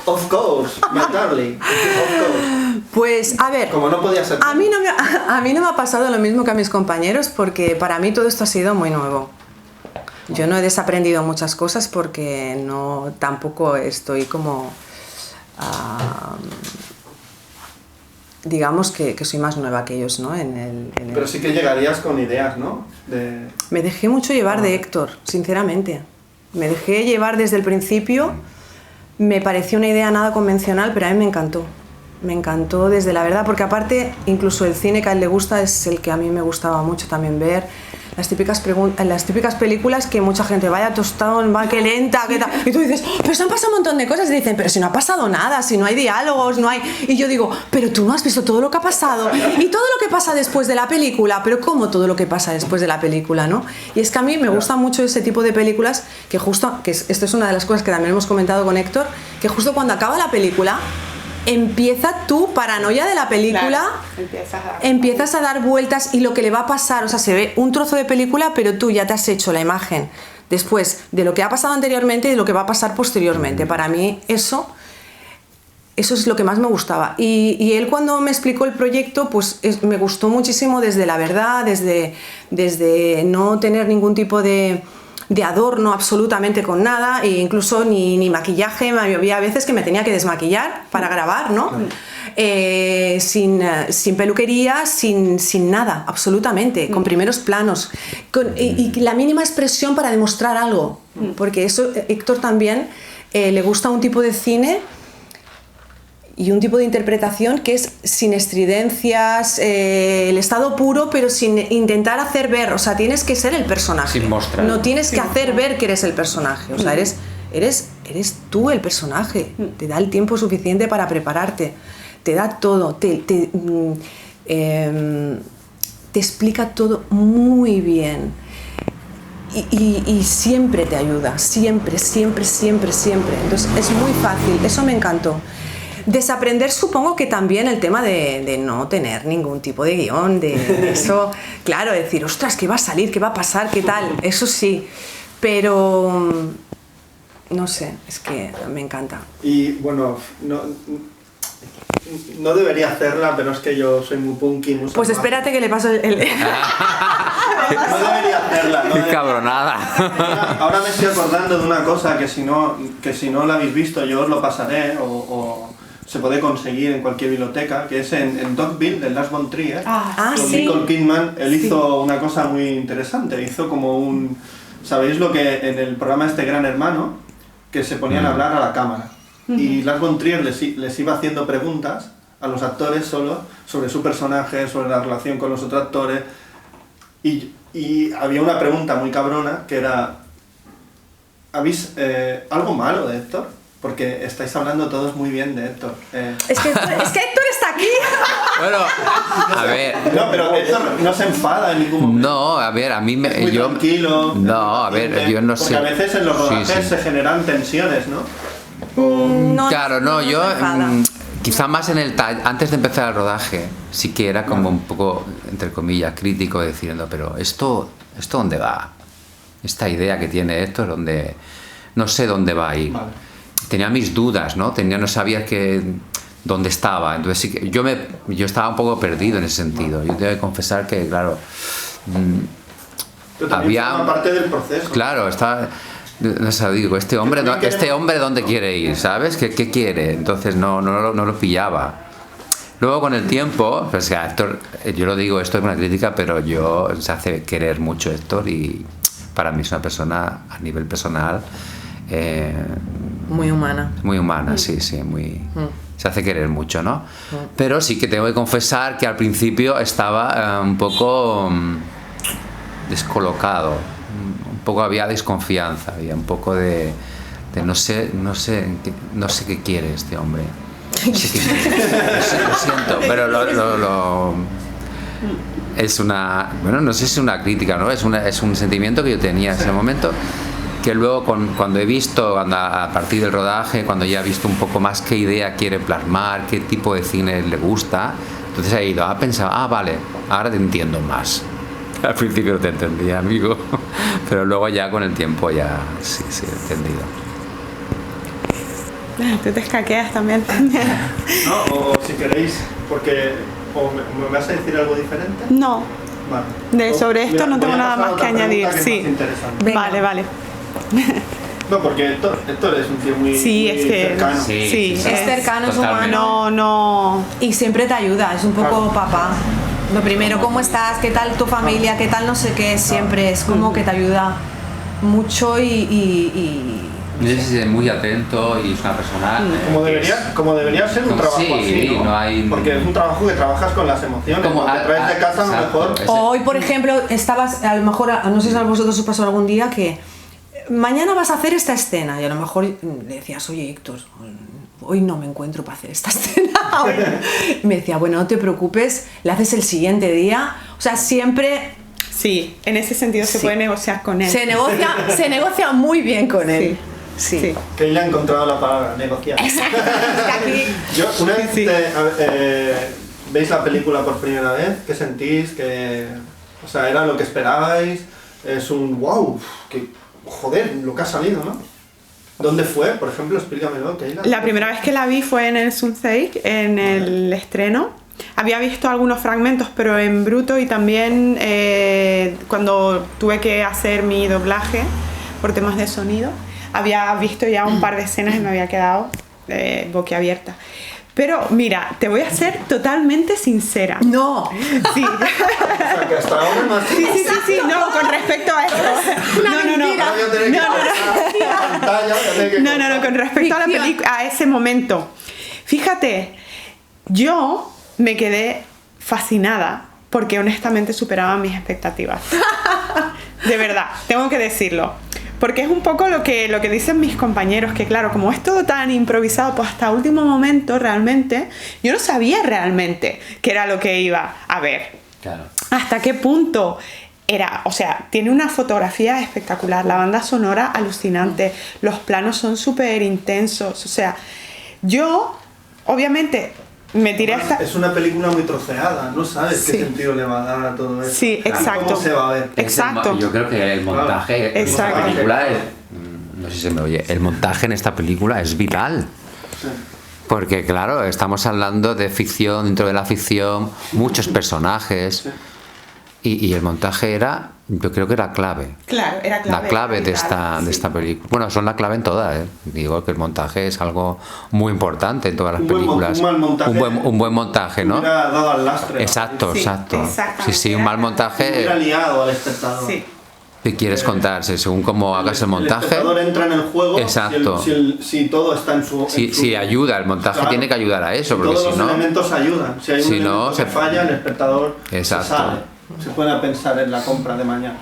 Of course, my darling, of course. Pues a ver, como no podía ser. A mí no me ha pasado lo mismo que a mis compañeros, porque para mí todo esto ha sido muy nuevo. Yo no he desaprendido muchas cosas porque tampoco estoy como... digamos que soy más nueva que ellos, ¿no? Pero sí que llegarías con ideas, ¿no? Me dejé mucho llevar de Héctor, sinceramente. Me dejé llevar desde el principio. Me pareció una idea nada convencional, pero a mí me encantó. Me encantó desde la verdad, porque aparte, incluso el cine que a él le gusta es el que a mí me gustaba mucho también ver. Las típicas películas que mucha gente, vaya tostón, va que lenta, que tal. Y tú dices, pero se han pasado un montón de cosas. Y dicen, pero si no ha pasado nada, si no hay diálogos, no hay... Y yo digo, pero tú no has visto todo lo que ha pasado. Y todo lo que pasa después de la película. Pero ¿cómo todo lo que pasa después de la película, no? Y es que a mí me gusta mucho ese tipo de películas esto es una de las cosas que también hemos comentado con Héctor, que justo cuando acaba la película, empieza tu paranoia de la película, claro, empiezas a dar vueltas y lo que le va a pasar, o sea, se ve un trozo de película, pero tú ya te has hecho la imagen después de lo que ha pasado anteriormente y de lo que va a pasar posteriormente. Para mí eso es lo que más me gustaba. Y él, cuando me explicó el proyecto, pues me gustó muchísimo desde la verdad, desde no tener ningún tipo de adorno absolutamente con nada, e incluso ni maquillaje. Había veces que me tenía que desmaquillar para grabar, ¿no? Sin peluquería, sin nada, absolutamente, con primeros planos, y la mínima expresión para demostrar algo, porque eso, Héctor también le gusta un tipo de cine y un tipo de interpretación que es sin estridencias, el estado puro, pero sin intentar hacer ver, o sea, tienes que ser el personaje, sin mostrar. No tienes que hacer ver que eres el personaje, o sea, eres tú el personaje, te da el tiempo suficiente para prepararte, te da todo, te explica todo muy bien. Y siempre te ayuda, siempre. Entonces es muy fácil, eso me encantó. Desaprender, supongo que también el tema de no tener ningún tipo de guión, de eso, claro, decir, ostras, ¿qué va a salir? ¿Qué va a pasar? ¿Qué tal? Eso sí, pero no sé, es que me encanta. Y bueno, no debería hacerla, pero es que yo soy muy punky, muy pues espérate que le paso el... No debería hacerla, Qué cabronada. Ahora me estoy acordando de una cosa que si no la habéis visto yo os lo pasaré, o se puede conseguir en cualquier biblioteca, que es en Dogville, de Lars von Trier. Con sí. Nicole Kidman. Él hizo una cosa muy interesante, hizo como ¿sabéis lo que en el programa Gran Hermano? Que se ponían a hablar a la cámara. Y Lars von Trier les iba haciendo preguntas a los actores solo sobre su personaje, sobre la relación con los otros actores. Y había una pregunta muy cabrona que era, ¿habéis algo malo de Héctor? Porque estáis hablando todos muy bien de Héctor. Es que Héctor está aquí. Bueno, a ver. No, pero Héctor no se enfada en ningún momento. No, a ver, a mí me... Es muy tranquilo. No, a ver, yo no sé. Porque a veces en los rodajes se generan tensiones, ¿no? Claro, no, yo... quizá más antes de empezar el rodaje, sí que era como un poco, entre comillas, crítico, diciendo, pero ¿esto dónde va? Esta idea que tiene Héctor, donde no sé dónde va a ir. Vale. Tenía mis dudas, ¿no? No sabía dónde estaba. Entonces sí que yo estaba un poco perdido en ese sentido. Yo tengo que confesar que, claro, pero había una parte del proceso. Claro, no sé, digo, este hombre ¿dónde quiere ir? ¿Sabes? ¿Qué quiere? Entonces no lo pillaba. Luego con el tiempo, pues Héctor, yo lo digo, esto es una crítica, pero se hace querer mucho Héctor, y para mí es una persona a nivel personal muy humana. Muy humana, sí, muy... Se hace querer mucho, ¿no? Pero sí que tengo que confesar que al principio estaba un poco descolocado, un poco había desconfianza, había un poco de no sé qué quiere este hombre. Lo siento, pero es una, bueno, no sé si es una crítica, ¿no? Es un sentimiento que yo tenía en ese momento, que luego cuando he visto, a partir del rodaje, cuando ya he visto un poco más qué idea quiere plasmar, qué tipo de cine le gusta, entonces he ido a pensar, vale, ahora te entiendo más. Al principio no te entendía, amigo, pero luego ya con el tiempo ya sí he entendido. Tú te escaqueas también. No, o si queréis, porque me vas a decir algo diferente. No. Vale. Sobre esto no tengo nada más que añadir. Sí. Vale. No, porque Héctor es un tío muy, sí, muy es que, cercano. Sí, es cercano, es humano. No. Y siempre te ayuda, es un poco papá. Lo primero, ¿cómo estás? ¿Qué tal tu familia? ¿Qué tal no sé qué? Siempre es como que te ayuda mucho y Es muy atento y es una persona... Como debería ser un trabajo así, ¿no? Porque es un trabajo que trabajas con las emociones, como que traes de casa a lo mejor... Hoy, por ejemplo, estabas, a lo mejor, no sé si a vosotros os pasó algún día que mañana vas a hacer esta escena y a lo mejor le decías, oye Héctor, hoy no me encuentro para hacer esta escena. Me decía, bueno, no te preocupes, la haces el siguiente día. O sea, siempre... Sí, en ese sentido se puede negociar con él. Se negocia muy bien con él. Sí. Que él ha encontrado la palabra, negociar. Yo, una vez veis la película por primera vez, ¿qué sentís? O sea, ¿era lo que esperabais? Es un wow, que joder, lo que ha salido, ¿no? ¿Dónde fue? Por ejemplo, explícamelo. La primera vez que la vi fue en el Sunset, en el estreno. Había visto algunos fragmentos, pero en bruto, y también cuando tuve que hacer mi doblaje por temas de sonido, había visto ya un par de escenas y me había quedado boquiabierta. Pero mira, te voy a ser totalmente sincera. No. Sí. O sea, que hasta ahora no has... Sí, no, con respecto a esto. No, con respecto a la película, a ese momento. Fíjate, yo me quedé fascinada porque honestamente superaba mis expectativas. De verdad, tengo que decirlo. Porque es un poco lo que dicen mis compañeros, que claro, como es todo tan improvisado, pues hasta último momento realmente, yo no sabía realmente qué era lo que iba a ver. Claro. Hasta qué punto era, o sea, tiene una fotografía espectacular, la banda sonora alucinante, los planos son súper intensos, o sea, yo, obviamente... me tiré hasta... Es una película muy troceada, no sabes qué sentido le va a dar a todo eso. Sí, exacto. ¿Cómo se va a ver? Exacto. Yo creo que el montaje en esta película es... No sé si se me oye. El montaje en esta película es vital. Sí. Porque claro, estamos hablando de ficción, dentro de la ficción, muchos personajes. Sí. Y el montaje yo creo que era clave. Claro, era clave. La clave de esta película. Bueno, son la clave en todas, ¿eh? Digo que el montaje es algo muy importante en todas las películas. Un buen montaje, ¿no? Hubiera dado al lastre. Exacto. Sí, un mal montaje. Hubiera liado al espectador. Sí. ¿Qué quieres contarse? Según cómo hagas el montaje. El espectador entra en el juego. Exacto. Si todo está en su... Si ayuda, el montaje tiene que ayudar a eso, porque todos si no... los elementos ayudan. Si hay un elemento que falla, el espectador se sale. Se puede pensar en la compra de mañana.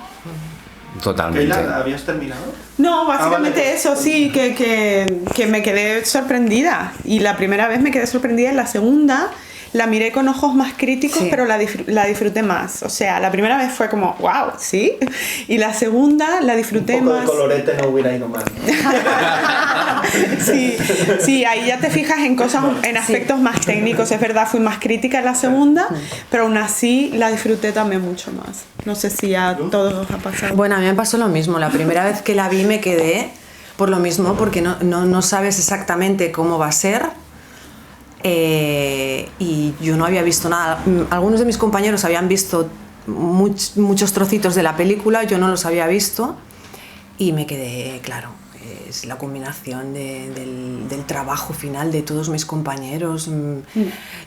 Totalmente. ¿Keila, habías terminado? No, básicamente vale. eso, sí, que me quedé sorprendida. Y la primera vez me quedé sorprendida, y la segunda la miré con ojos más críticos, pero la disfruté más. O sea, la primera vez fue como, wow, ¿sí? Y la segunda la disfruté un poco más. de colorete no hubiera ido mal. Sí, ahí ya te fijas en cosas, en aspectos más técnicos. Es verdad, fui más crítica en la segunda, pero aún así la disfruté también mucho más. No sé si a todos os ha pasado. Bueno, a mí me pasó lo mismo. La primera vez que la vi me quedé por lo mismo, porque no sabes exactamente cómo va a ser. Y yo no había visto nada. Algunos de mis compañeros habían visto muchos trocitos de la película, yo no los había visto y me quedé, claro, es la combinación del trabajo final de todos mis compañeros.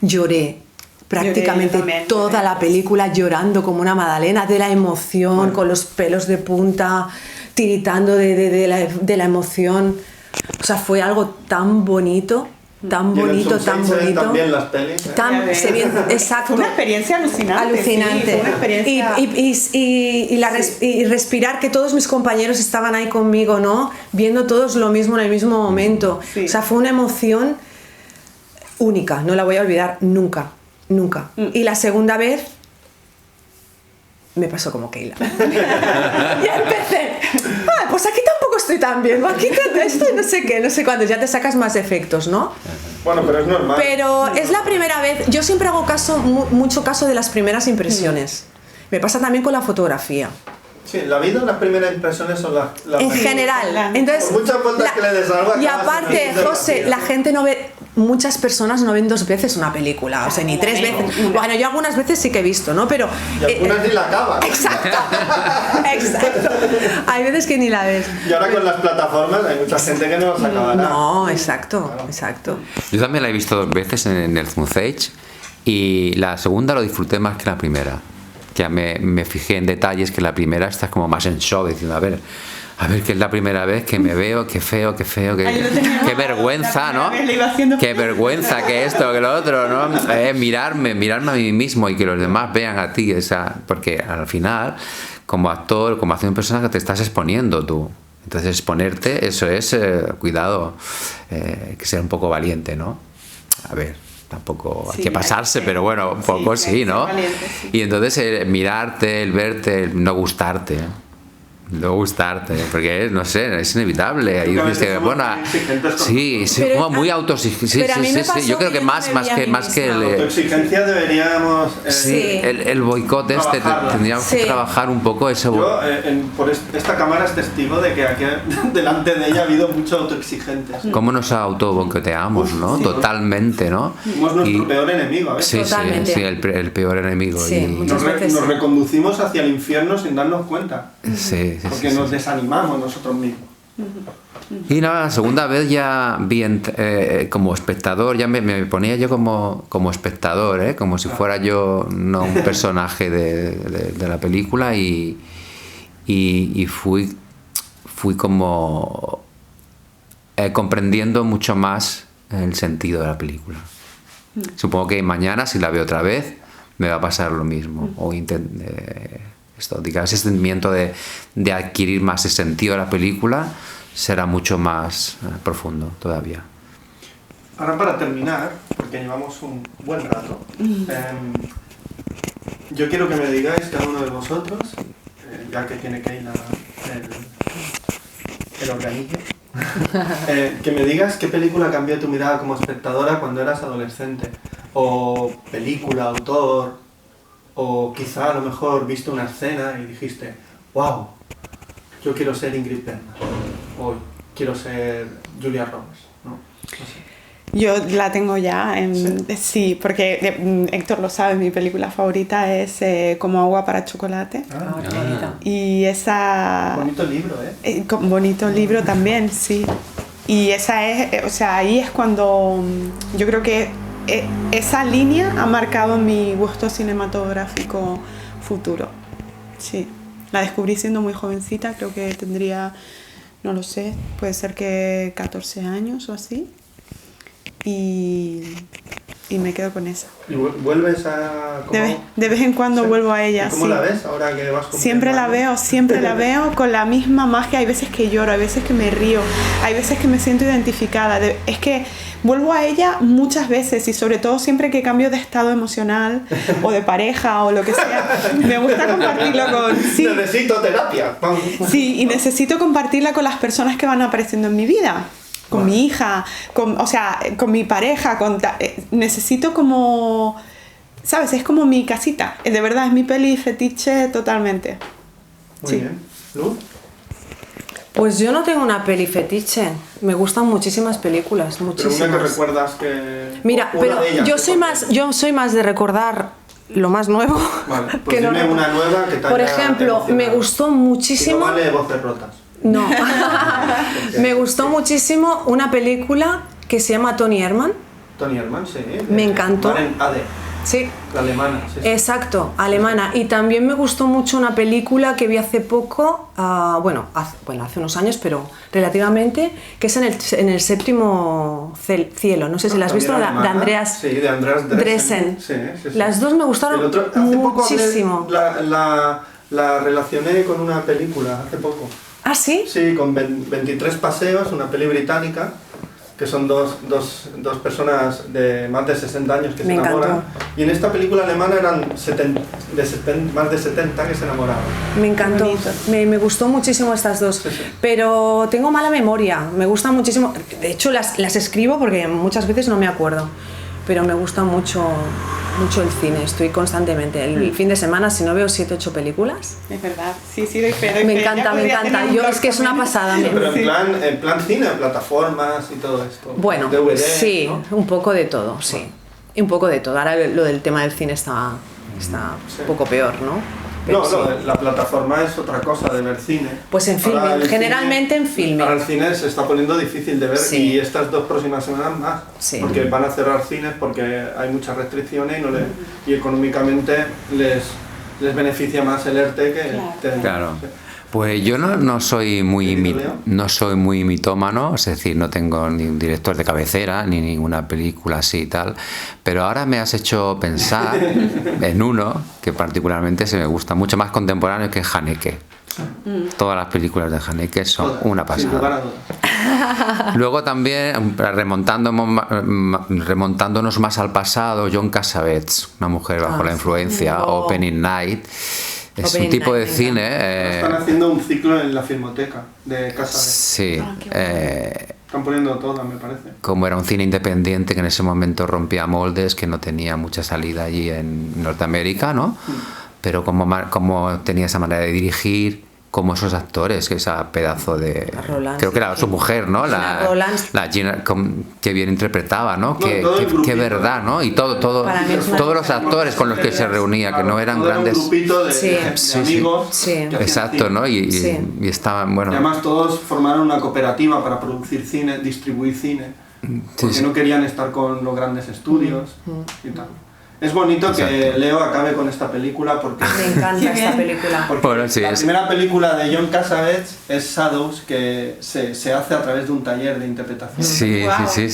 Lloré prácticamente toda la película llorando como una magdalena de la emoción, con los pelos de punta, tiritando de la emoción. O sea, fue algo tan bonito. Tan bonito. También las pelis. Exacto. Fue una experiencia alucinante. Sí, fue una experiencia... Y respirar que todos mis compañeros estaban ahí conmigo, ¿no? Viendo todos lo mismo en el mismo momento. Sí. O sea, fue una emoción única, no la voy a olvidar nunca. Y la segunda vez me pasó como Keila. Y empecé, pues aquí tampoco estoy tan bien, aquí esto no sé qué, no sé cuánto, ya te sacas más efectos, ¿no? Bueno, pero es normal. Pero es la primera vez, yo siempre hago mucho caso de las primeras impresiones. Me pasa también con la fotografía. Sí, la vida, las primeras impresiones son las en general. Entonces, por muchas vueltas que le des algo, y aparte, José, la gente no ve, muchas personas no ven 2 veces una película, o sea, ni 3 veces. Bueno, yo algunas veces sí que he visto, ¿no? Pero y algunas ni la acaban. Exacto. Exacto. Hay veces que ni la ves. Y ahora con las plataformas hay mucha gente que no los acabará. No, exacto, claro. Exacto. Yo también la he visto 2 veces en el Smooth y la segunda lo disfruté más que la primera. Ya me fijé en detalles que la primera estás como más en shock, diciendo, a ver, que es la primera vez que me veo, qué feo, qué vergüenza, ¿no? Qué vergüenza, que esto, que lo otro, ¿no? Mirarme a mí mismo y que los demás vean a ti, porque al final, como actor, como acción personal, te estás exponiendo tú. Entonces exponerte, eso es, cuidado, hay que ser un poco valiente, ¿no? A ver. Tampoco hay que pasarse, pero bueno, un poco sí, ¿no? Valiente, sí. Y entonces mirarte, el verte, el no gustarte, porque no sé, es inevitable. Ahí dice, bueno, sí, como muy autoexigente. Sí, yo creo que más que el autoexigencia deberíamos el boicot tendríamos que trabajar un poco eso. Yo por esta cámara es testigo de que aquí delante de ella ha habido mucho autoexigentes. Cómo nos autoboicoteamos, ¿no? Sí, porque ¿no? Somos nuestro peor enemigo, a veces. Sí, el peor enemigo. Sí, y nos reconducimos hacia el infierno sin darnos cuenta. Sí, porque nos desanimamos nosotros mismos. Y nada, la segunda vez ya vi como espectador, ya me ponía yo como espectador, como si fuera yo no un personaje de la película y fui como comprendiendo mucho más el sentido de la película. Supongo que mañana, si la veo otra vez, me va a pasar lo mismo. O ese sentimiento de adquirir más ese sentido de la película será mucho más profundo todavía. Ahora, para terminar, porque llevamos un buen rato, yo quiero que me digáis, cada uno de vosotros, ya que tiene que ir el organillo, que me digas qué película cambió tu mirada como espectadora cuando eras adolescente, o película, autor, o quizá a lo mejor viste una escena y dijiste, wow, yo quiero ser Ingrid Bergman, o quiero ser Julia Roberts, ¿no? No sé. Yo la tengo ya, sí, porque Héctor lo sabe, mi película favorita es Como agua para chocolate. Y esa... Bonito libro, bonito libro también, sí. Y esa es, o sea, ahí es cuando yo creo que esa línea ha marcado mi gusto cinematográfico futuro. Sí, la descubrí siendo muy jovencita, creo que tendría, no lo sé, puede ser que 14 años o así. Y me quedo con esa. ¿Y vuelves a...? De vez en cuando ¿sí? Vuelvo a ella. ¿Cómo la ves ahora que vas siempre la veo con la misma magia. Hay veces que lloro, hay veces que me río, hay veces que me siento identificada. Es que vuelvo a ella muchas veces y sobre todo siempre que cambio de estado emocional o de pareja o lo que sea. Me gusta compartirlo con... Sí, necesito terapia. Sí, y necesito compartirla con las personas que van apareciendo en mi vida. Con mi hija, con mi pareja, necesito como, ¿sabes? Es como mi casita, de verdad, es mi peli fetiche totalmente. Muy bien. ¿Luz? Pues yo no tengo una peli fetiche, me gustan muchísimas películas, muchísimas. Pero una que recuerdas que... Mira, pero yo soy más de recordar lo más nuevo. Vale, pues dime una nueva que te haya Por ejemplo, emocionado. Me gustó muchísimo... No vale voces rotas. No. Me gustó muchísimo una película que se llama Toni Erdmann. Toni Erdmann, sí. Me encantó. Maren Ade. Sí. La alemana, sí. Exacto, alemana. Y también me gustó mucho una película que vi hace poco, hace unos años, pero relativamente, que es en el séptimo cielo. No sé si la has visto, de Andreas. Sí, de Andreas Dresen. Sí. Las dos me gustaron muchísimo. La relacioné con una película hace poco. ¿Ah, sí? Sí, con 23 paseos, una peli británica, que son dos personas de más de 60 años que se enamoran. encantó. Y en esta película alemana eran más de 70 que se enamoraban. Me encantó, me gustó muchísimo estas dos, Sí, sí. pero tengo mala memoria, me gustan muchísimo, de hecho las escribo porque muchas veces no me acuerdo, pero me gusta mucho el cine, estoy constantemente, el fin de semana si no veo 7 o 8 películas. Es verdad, sí, doy fe. Me encanta, yo es que es una pasada. Pero en plan cine, plataformas y todo esto. Bueno, DVD, sí, ¿no? un poco de todo, sí, un poco de todo, ahora lo del tema del cine está Sí. un poco peor, ¿no? Pero No, sí. la plataforma es otra cosa de ver cine. Pues en Ahora filming, el generalmente en filming. Ahora el cine se está poniendo difícil de ver Sí. y estas 2 próximas semanas más. Sí. Porque van a cerrar cines porque hay muchas restricciones y económicamente les beneficia más el ERTE que... Claro. Pues yo no soy no soy muy mitómano, es decir, no tengo ni un director de cabecera ni ninguna película así y tal, pero ahora me has hecho pensar en uno que particularmente se me gusta mucho más contemporáneo, que es Haneke. Todas las películas de Haneke son Todas, una sin lugar a pasada. dudas. Luego también, remontándonos más al pasado, John Cassavetes, una mujer bajo la influencia, Oh. Opening Night. Es Opening un tipo Night, de me cine... Están haciendo un ciclo en la Filmoteca de Casa B. sí, Están poniendo todas, me parece. como era un cine independiente que en ese momento rompía moldes, que no tenía mucha salida allí en Norteamérica, ¿no? Pero como tenía esa manera de dirigir, como esos actores, que esa pedazo de... Roland, creo que era su mujer, ¿no? Gina Roland. La Gina, que bien interpretaba, ¿no? No, todo el Qué grupito. verdad, ¿no? Y Para mí es una- todos los actores con los que se reunía, que no eran todo era grandes... un grupito de, Sí. de Sí, amigos. sí. que hacían Exacto, cine. ¿no? Sí. Y estaban, Y bueno... además todos formaron una cooperativa para producir cine, distribuir cine, porque sí. no querían estar con los grandes estudios y tal. Es bonito que Exacto. Leo acabe con esta película porque, Me encanta Qué esta bien. película. porque Bueno, sí, la es- primera película de John Cassavetes es Shadows, que se hace a través de un taller de interpretación. Sí, Wow. sí. O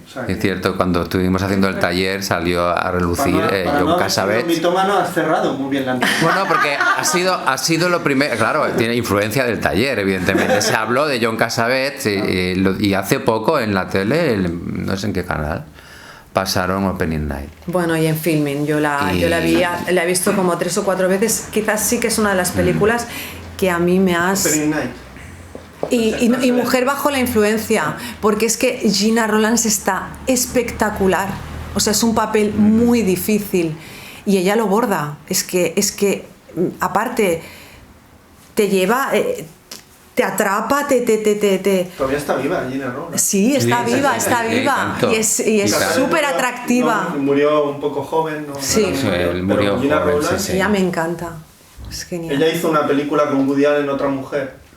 sea que- Es cierto, cuando estuvimos haciendo el taller salió a relucir Para no John haber sido Cassavetes. mitómano, has cerrado muy bien la entrevista. Bueno, porque ha sido lo primero, claro, tiene influencia del taller, evidentemente. Se habló de John Cassavetes y hace poco en la tele, no sé en qué canal, pasaron Opening Night. Bueno, y en filming, yo la he visto como 3 o 4 veces, quizás sí que es una de las películas que a mí me has... Opening Night. Y Mujer bajo la influencia, porque es que Gina Roland está espectacular, o sea, es un papel muy difícil y ella lo borda, es que aparte te lleva, te atrapa, Todavía está viva Gina Roland. sí, está Sí, viva, sí, está sí, viva tanto. y es Claro. súper atractiva. No, murió un poco joven. No, Sí. no, Sí, él pero murió Gina joven, Roland, sí. Ella me encanta, es genial. Ella hizo una película con Woody Allen, Otra mujer.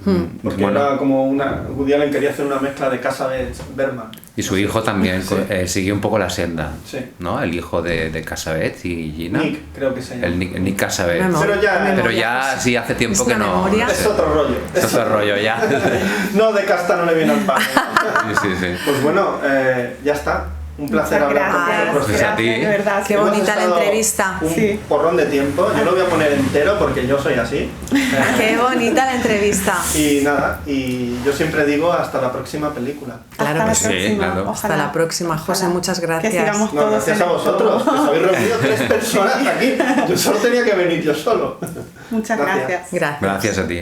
Porque Bueno. era como Woody Allen quería hacer una mezcla de Cassavetes, Bergman. Y su hijo también Sí. siguió un poco la senda, Sí. ¿no? El hijo de Cassavetes y Gina. Nick, creo que se llama. El Nick Cassavetes. Memoria, Pero ya- memoria, Pero ya pues, sí hace tiempo es que una no. memoria. no Es sé. otro rollo. Es otro rollo ya. No, de casta no le viene al pan. Sí, sí. Pues bueno, ya está. Un placer Muchas hablar con gracias, vosotros. Pues a ti. gracias, de verdad. Qué Hemos bonita la estado entrevista. Un Sí. porrón de tiempo. Yo lo voy a poner entero porque yo soy así. Qué bonita la entrevista. Y nada, y yo siempre digo hasta la próxima película. Claro Hasta que la sí, próxima, claro. ojalá. Hasta la próxima, José, Ojalá. muchas gracias. Que sigamos No, todos gracias en a vosotros, esto. que os habéis reunido 3 personas aquí. Yo solo tenía que venir yo solo. Muchas gracias. Gracias. Gracias a ti.